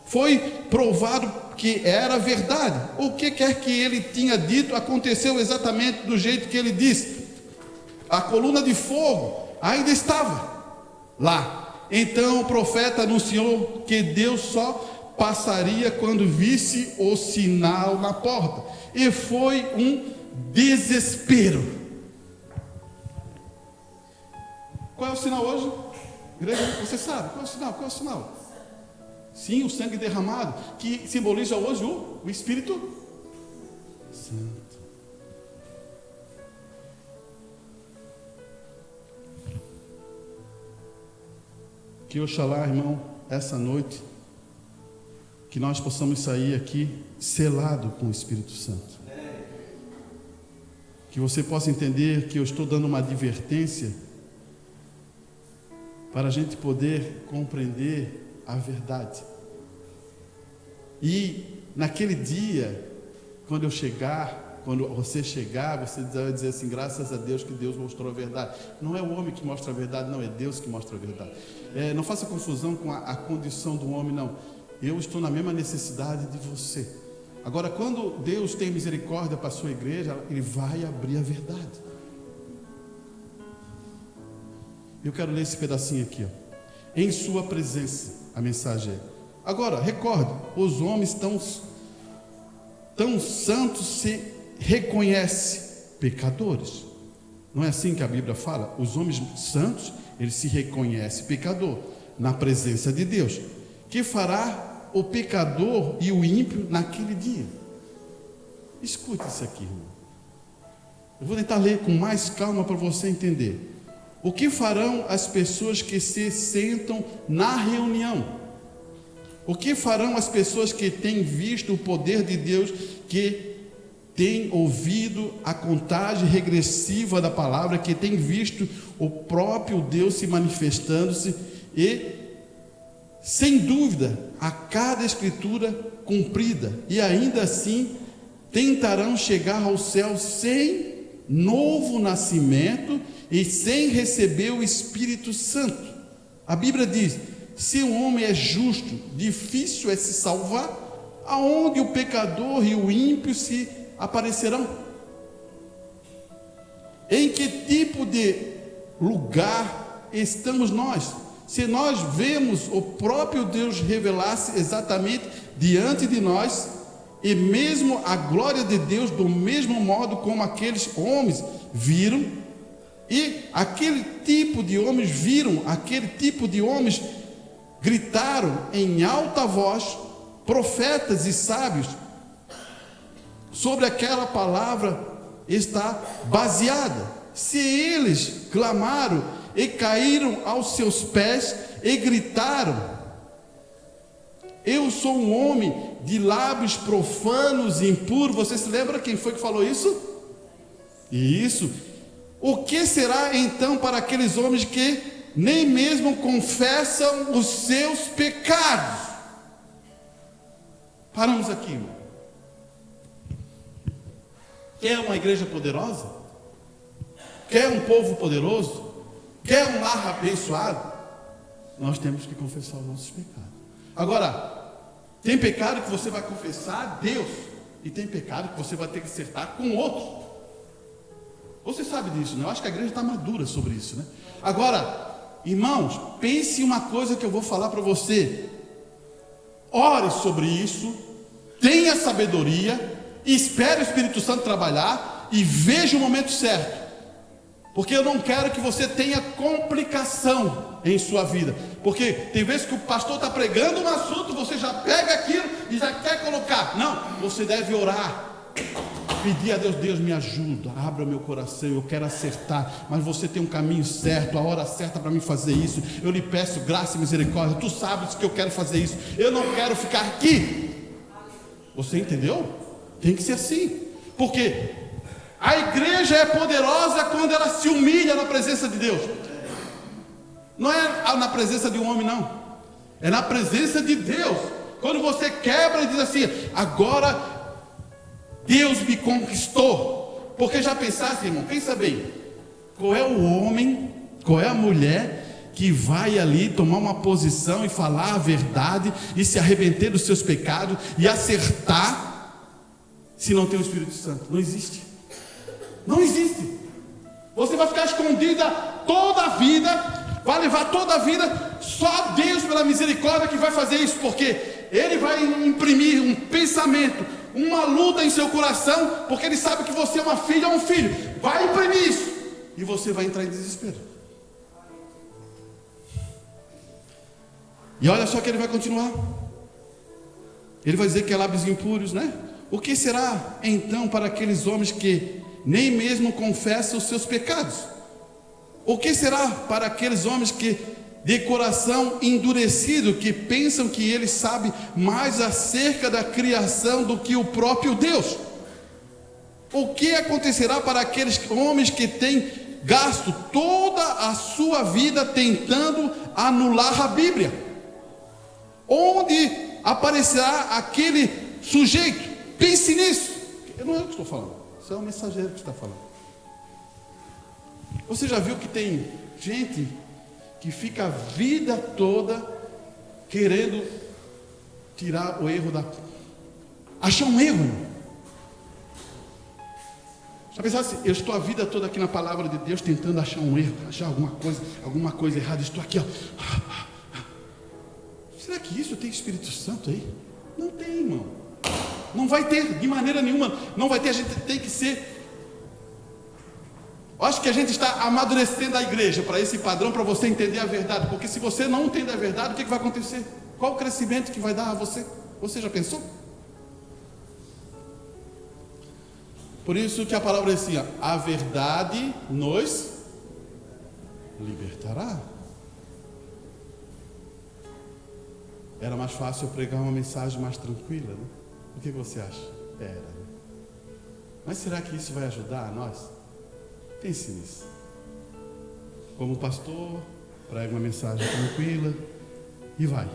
Foi provado que era verdade. O que quer que ele tinha dito aconteceu exatamente do jeito que ele disse. A coluna de fogo ainda estava lá. Então o profeta anunciou que Deus só passaria quando visse o sinal na porta. E foi um desespero. Qual é o sinal hoje? Igreja, você sabe qual é o sinal? Qual é o sinal? Sim, o sangue derramado, que simboliza hoje o Espírito Santo. Que oxalá, irmão, essa noite, que nós possamos sair aqui selado com o Espírito Santo. Que você possa entender que eu estou dando uma advertência para a gente poder compreender a verdade. E naquele dia, quando eu chegar, quando você chegar, você vai dizer assim: graças a Deus que Deus mostrou a verdade. Não é o homem que mostra a verdade, não, é Deus que mostra a verdade. Não faça confusão com a condição do homem, não. Eu estou na mesma necessidade de você. Agora, quando Deus tem misericórdia para a sua igreja, Ele vai abrir a verdade. Eu quero ler esse pedacinho aqui, ó. Em sua presença, a mensagem é: agora, recorde, os homens tão santos se reconhecem pecadores. Não é assim que a Bíblia fala? Os homens santos, eles se reconhecem pecador na presença de Deus. Que fará o pecador e o ímpio naquele dia? Escute isso aqui, irmão. Eu vou tentar ler com mais calma para você entender. O que farão as pessoas que se sentam na reunião? O que farão as pessoas que têm visto o poder de Deus, que têm ouvido a contagem regressiva da palavra, que têm visto o próprio Deus se manifestando-se e, sem dúvida, a cada escritura cumprida, e ainda assim tentarão chegar ao céu sem novo nascimento e sem receber o Espírito Santo? A Bíblia diz: se o homem é justo, difícil é se salvar, aonde o pecador e o ímpio se aparecerão? Em que tipo de lugar estamos nós? Se nós vemos o próprio Deus revelar-se exatamente diante de nós, e mesmo a glória de Deus, do mesmo modo como aqueles homens viram, e aquele tipo de homens viram, aquele tipo de homens gritaram em alta voz, profetas e sábios, sobre aquela palavra está baseada. Se eles clamaram e caíram aos seus pés e gritaram: eu sou um homem de lábios profanos e impuros. Você se lembra quem foi que falou isso? Isso. O que será então para aqueles homens que nem mesmo confessam os seus pecados? Paramos aqui, irmão. Quer uma igreja poderosa? Quer um povo poderoso? Quer um lar abençoado? Nós temos que confessar os nossos pecados. Agora, tem pecado que você vai confessar a Deus, e tem pecado que você vai ter que acertar com outros. Você sabe disso, né? Eu acho que a igreja está madura sobre isso, né? Agora, irmãos, pense em uma coisa que eu vou falar para você. Ore sobre isso, tenha sabedoria, espere o Espírito Santo trabalhar e veja o momento certo. Porque eu não quero que você tenha complicação em sua vida. Porque tem vezes que o pastor está pregando um assunto, você já pega aquilo e já quer colocar. Não, você deve orar, pedir a Deus: Deus me ajuda, abra meu coração, eu quero acertar, mas você tem um caminho certo, a hora certa para mim fazer isso. Eu lhe peço graça e misericórdia, tu sabes que eu quero fazer isso, eu não quero ficar aqui. Você entendeu? Tem que ser assim. Porque a igreja é poderosa quando ela se humilha na presença de Deus. Não é na presença de um homem, não. É na presença de Deus. Quando você quebra e diz assim: agora Deus me conquistou. Porque já pensasse, irmão, pensa bem, qual é o homem, qual é a mulher que vai ali tomar uma posição e falar a verdade e se arrepender dos seus pecados e acertar, se não tem o Espírito Santo? Não existe. Não existe. Você vai ficar escondida toda a vida, vai levar toda a vida. Só Deus, pela misericórdia, que vai fazer isso, porque Ele vai imprimir um pensamento, uma luta em seu coração, porque Ele sabe que você é uma filha ou um filho. Vai imprimir isso e você vai entrar em desespero. E olha só que Ele vai continuar. Ele vai dizer que é lábios impuros, né? O que será então para aqueles homens que nem mesmo confessam os seus pecados? O que será para aqueles homens que de coração endurecido, que pensam que eles sabem mais acerca da criação do que o próprio Deus? O que acontecerá para aqueles homens que têm gasto toda a sua vida tentando anular a Bíblia? Onde aparecerá aquele sujeito? Pense nisso. Não é eu que estou falando, isso é o mensageiro que está falando. Você já viu que tem gente que fica a vida toda querendo tirar o erro achar um erro. Já pensasse: eu estou a vida toda aqui na palavra de Deus tentando achar um erro, achar alguma coisa errada, estou aqui, ó. Será que isso tem Espírito Santo aí? Não tem, irmão. Não vai ter, de maneira nenhuma. Não vai ter, a gente tem que ser. Eu acho que a gente está amadurecendo a igreja para esse padrão, para você entender a verdade. Porque se você não entende a verdade, o que vai acontecer? Qual o crescimento que vai dar a você? Você já pensou? Por isso que a palavra é assim, a verdade nos libertará. Era mais fácil eu pregar uma mensagem mais tranquila, né? O que você acha? Era, né? Mas será que isso vai ajudar a nós? Pense nisso. Como pastor, prega uma mensagem tranquila e vai.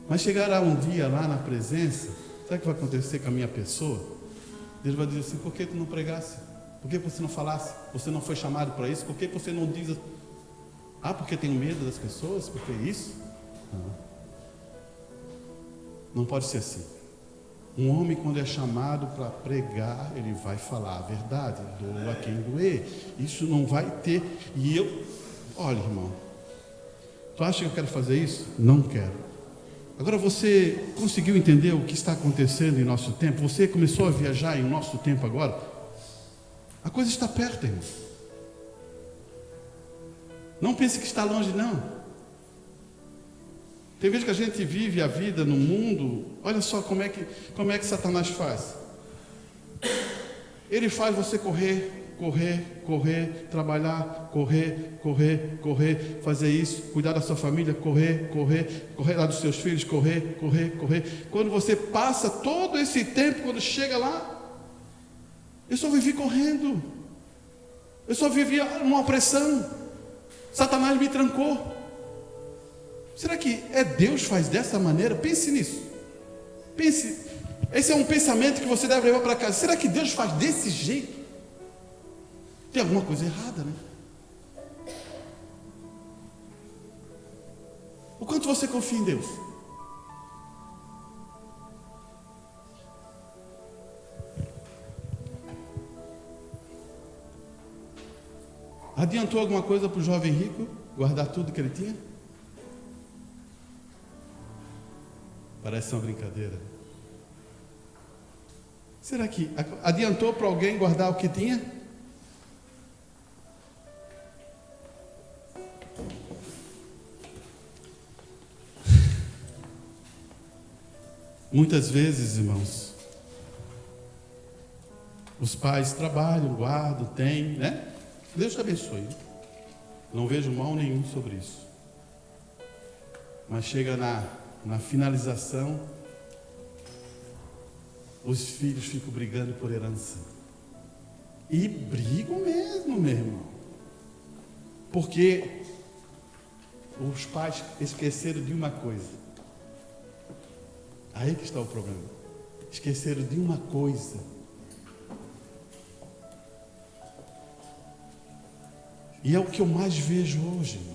Mas chegará um dia lá na presença, sabe o que vai acontecer com a minha pessoa? Deus vai dizer assim, por que tu não pregasse? Por que você não falasse? Você não foi chamado para isso? Por que você não diz? Porque tenho medo das pessoas? Porque isso? Não pode ser assim. Um homem, quando é chamado para pregar, ele vai falar a verdade, doa quem doer. Isso não vai ter. E olha, irmão, tu acha que eu quero fazer isso? Não quero. Agora, você conseguiu entender o que está acontecendo em nosso tempo? Você começou a viajar em nosso tempo agora? A coisa está perto, irmão. Não pense que está longe, não. Tem vezes que a gente vive a vida no mundo, olha só como é que Satanás faz. Ele faz você correr, trabalhar, correr, fazer isso, cuidar da sua família, correr lá dos seus filhos, correr. Quando você passa todo esse tempo, quando chega lá, eu só vivi correndo, eu só vivia numa opressão, Satanás me trancou. Será que Deus faz dessa maneira? Pense nisso. Pense. Esse é um pensamento que você deve levar para casa. Será que Deus faz desse jeito? Tem alguma coisa errada, né? O quanto você confia em Deus? Adiantou alguma coisa para o jovem rico guardar tudo que ele tinha? Parece uma brincadeira. Será que adiantou para alguém guardar o que tinha? Muitas vezes, irmãos, os pais trabalham, guardam, têm, né? Deus te abençoe. Não vejo mal nenhum sobre isso. Mas chega na finalização, os filhos ficam brigando por herança. E brigam mesmo, meu irmão. Porque os pais esqueceram de uma coisa. Aí que está o problema. Esqueceram de uma coisa. E é o que eu mais vejo hoje, irmão.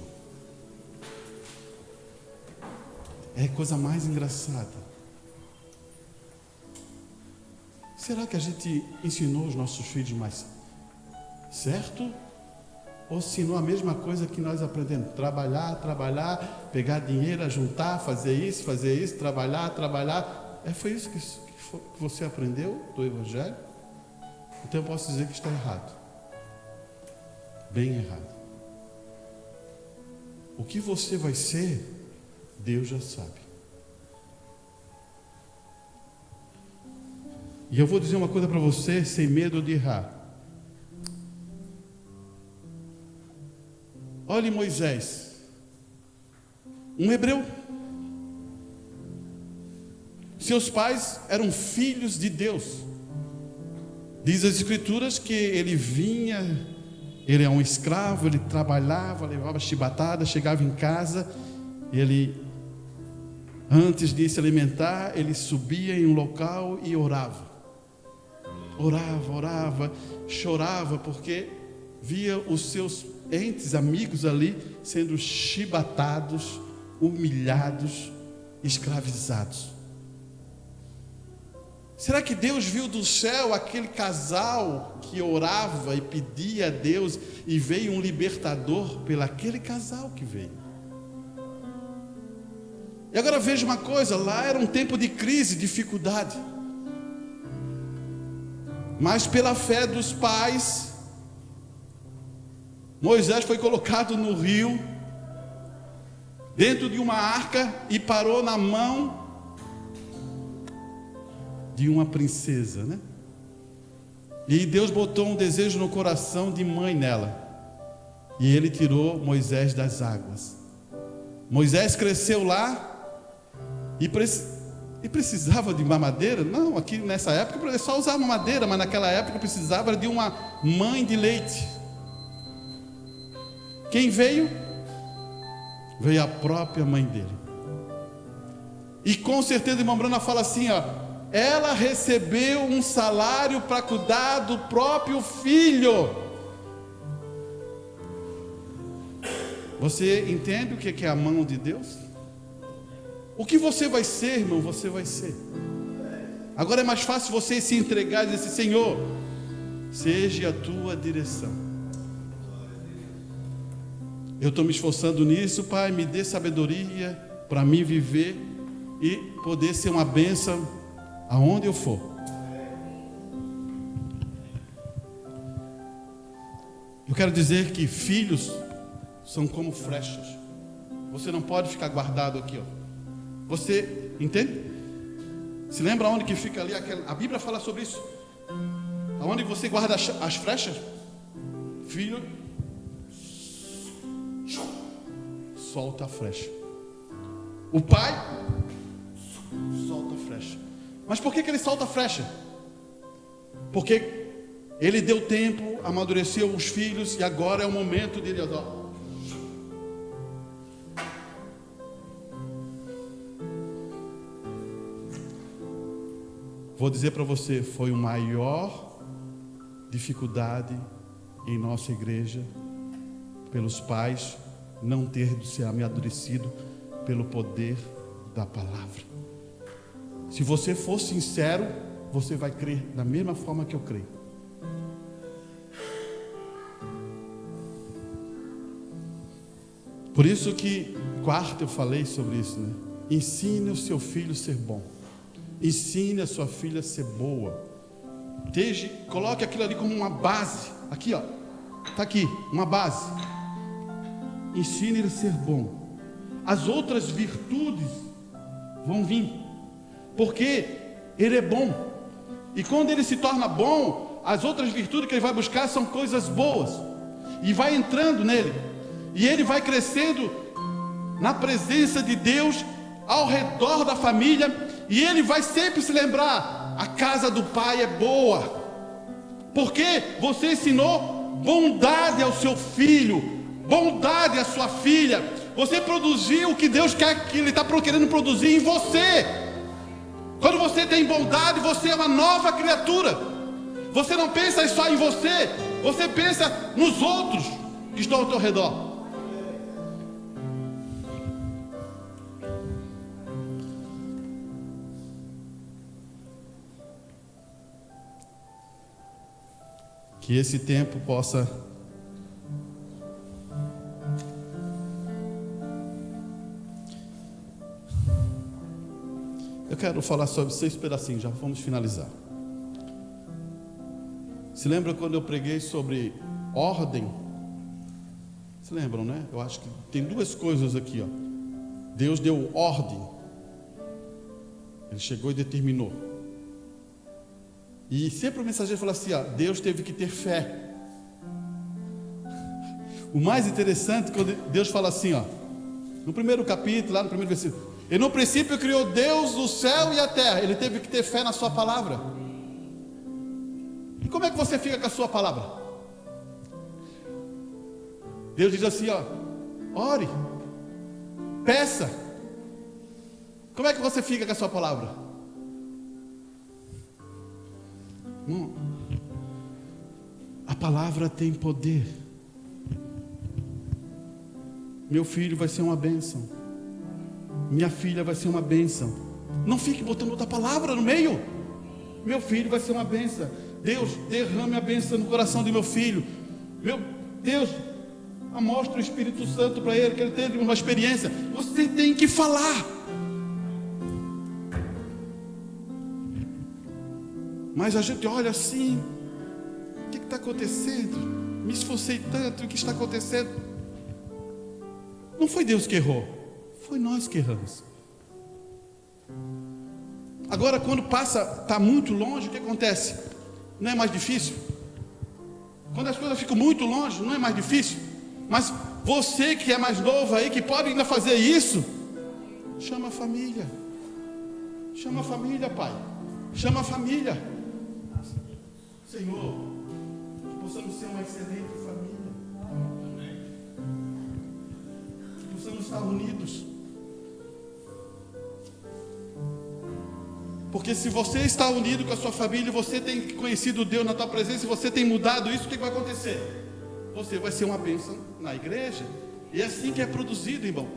É a coisa mais engraçada. Será que a gente ensinou os nossos filhos mais certo? Ou ensinou a mesma coisa que nós aprendemos? Trabalhar, pegar dinheiro, juntar, fazer isso, trabalhar. Foi isso que você aprendeu do Evangelho? Então eu posso dizer que está errado. Bem errado. O que você vai ser, Deus já sabe. E eu vou dizer uma coisa para você, sem medo de errar. Olhe Moisés, um hebreu. Seus pais eram filhos de Deus. Diz as Escrituras que ele vinha, ele é um escravo, ele trabalhava, levava chibatada, chegava em casa, ele, antes de se alimentar, ele subia em um local e orava, chorava, porque via os seus entes, amigos ali, sendo chibatados, humilhados, escravizados. Será que Deus viu do céu aquele casal que orava e pedia a Deus e veio um libertador pelaquele casal que veio? E agora veja uma coisa, lá era um tempo de crise, dificuldade. Mas pela fé dos pais, Moisés foi colocado no rio, dentro de uma arca, e parou na mão de uma princesa, né? E Deus botou um desejo no coração de mãe nela, e ele tirou Moisés das águas. Moisés cresceu lá e precisava de mamadeira? Não, aqui nessa época só usava mamadeira, mas naquela época precisava de uma mãe de leite. Quem veio? Veio a própria mãe dele. E com certeza, irmã Bruna fala assim, ó, ela recebeu um salário para cuidar do próprio filho. Você entende o que é a mão de Deus? O que você vai ser, irmão, você vai ser. Agora é mais fácil você se entregar e dizer assim, Senhor, seja a tua direção. Eu estou me esforçando nisso, Pai, me dê sabedoria para mim viver e poder ser uma bênção aonde eu for. Eu quero dizer que filhos são como flechas. Você não pode ficar guardado aqui, ó. Você entende? Se lembra onde que fica ali a Bíblia fala sobre isso. Aonde você guarda as flechas? Filho, solta a flecha. O pai solta a flecha. Mas por que ele solta a flecha? Porque ele deu tempo, amadureceu os filhos, e agora é o momento dele, ó. Vou dizer para você, foi a maior dificuldade em nossa igreja, pelos pais não ter se amadurecido pelo poder da palavra. Se você for sincero, você vai crer da mesma forma que eu creio. Por isso que quarta eu falei sobre isso, né? Ensine o seu filho a ser bom. Ensine a sua filha a ser boa. Coloque aquilo ali como uma base. Aqui, ó. Está aqui, uma base. Ensine ele a ser bom. As outras virtudes vão vir, porque ele é bom. E quando ele se torna bom, as outras virtudes que ele vai buscar são coisas boas. E vai entrando nele. E ele vai crescendo na presença de Deus, ao redor da família. E ele vai sempre se lembrar, a casa do pai é boa, porque você ensinou bondade ao seu filho, bondade à sua filha. Você produziu o que Deus quer, que Ele está querendo produzir em você. Quando você tem bondade, você é uma nova criatura. Você não pensa só em você, você pensa nos outros que estão ao teu redor. Que esse tempo possa eu quero falar sobre 6 pedacinhos, já vamos finalizar. Se lembra quando eu preguei sobre ordem? Se lembram, né? Eu acho que tem 2 coisas aqui, ó. Deus deu ordem. Ele chegou e determinou. E sempre o mensageiro fala assim, ó, Deus teve que ter fé. O mais interessante, quando Deus fala assim, ó, no primeiro capítulo, lá no primeiro versículo, e no princípio criou Deus o céu e a terra. Ele teve que ter fé na sua palavra. E como é que você fica com a sua palavra? Deus diz assim, ó, ore, peça. Como é que você fica com a sua palavra? A palavra tem poder. Meu filho vai ser uma bênção, minha filha vai ser uma bênção. Não fique botando outra palavra no meio. Meu filho vai ser uma bênção. Deus, derrame a bênção no coração do meu filho. Meu Deus, mostra o Espírito Santo para ele, que ele teve uma experiência. Você tem que falar. Mas a gente olha assim, o que está acontecendo? Me esforcei tanto, o que está acontecendo? Não foi Deus que errou, foi nós que erramos. Agora, quando está muito longe, o que acontece? Não é mais difícil? Quando as coisas ficam muito longe, não é mais difícil? Mas você que é mais novo aí, que pode ainda fazer isso, chama a família. Chama a família, Pai. Chama a família. Senhor, que possamos ser uma excelente família. Que possamos estar unidos. Porque se você está unido com a sua família, você tem conhecido Deus na tua presença, e você tem mudado isso, o que vai acontecer? Você vai ser uma bênção na igreja. E é assim que é produzido, irmão.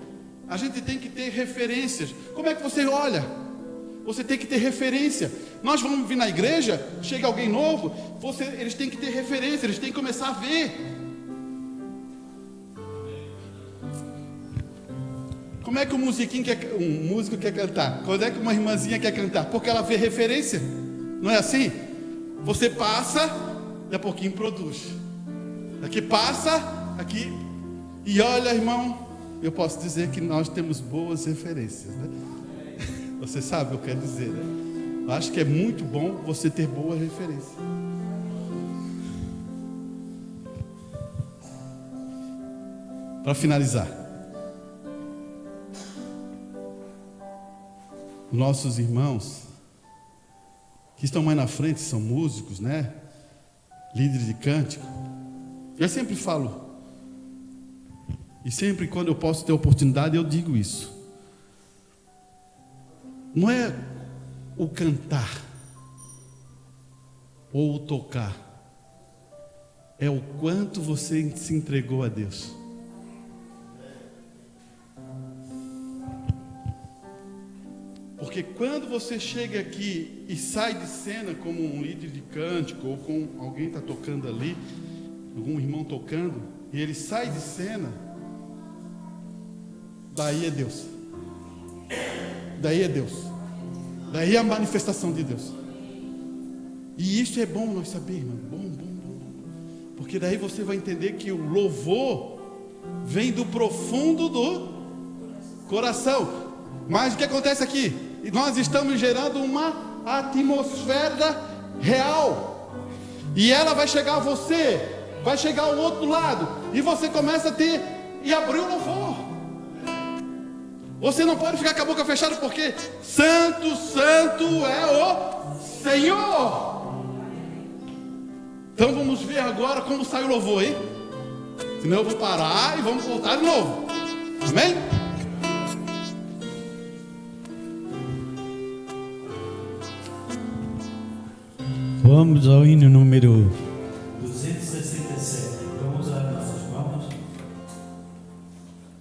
A gente tem que ter referências. Como é que você olha? Você tem que ter referência. Nós vamos vir na igreja, chega alguém novo, eles têm que ter referência, eles têm que começar a ver. Como é que um músico quer cantar? Quando é que uma irmãzinha quer cantar? Porque ela vê referência. Não é assim? Você passa, daqui a pouquinho produz. Daqui passa, aqui. E olha, irmão, eu posso dizer que nós temos boas referências, né? Você sabe o que eu quero dizer, né? Eu acho que é muito bom você ter boa referência. Para finalizar, nossos irmãos que estão mais na frente são músicos, né? Líderes de cântico. Eu sempre falo, e sempre quando eu posso ter oportunidade eu digo isso. Não é o cantar ou o tocar, é o quanto você se entregou a Deus. Porque quando você chega aqui e sai de cena como um líder de cântico, ou com alguém está tocando ali, algum irmão tocando, e ele sai de cena, daí é Deus. Daí é Deus. Daí é a manifestação de Deus. E isso é bom nós saber, irmão. Bom. Porque daí você vai entender que o louvor vem do profundo do coração. Mas o que acontece aqui? Nós estamos gerando uma atmosfera real. E ela vai chegar a você, vai chegar ao outro lado, e você começa a ter e abrir o louvor. Você não pode ficar com a boca fechada, porque santo, santo é o Senhor. Então vamos ver agora como sai o louvor, hein? Senão eu vou parar e vamos voltar de novo. Amém? Vamos ao hino número 267. Vamos usar nossas palmas.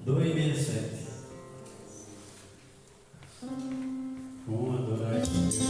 267. Vamos adorar a Deus.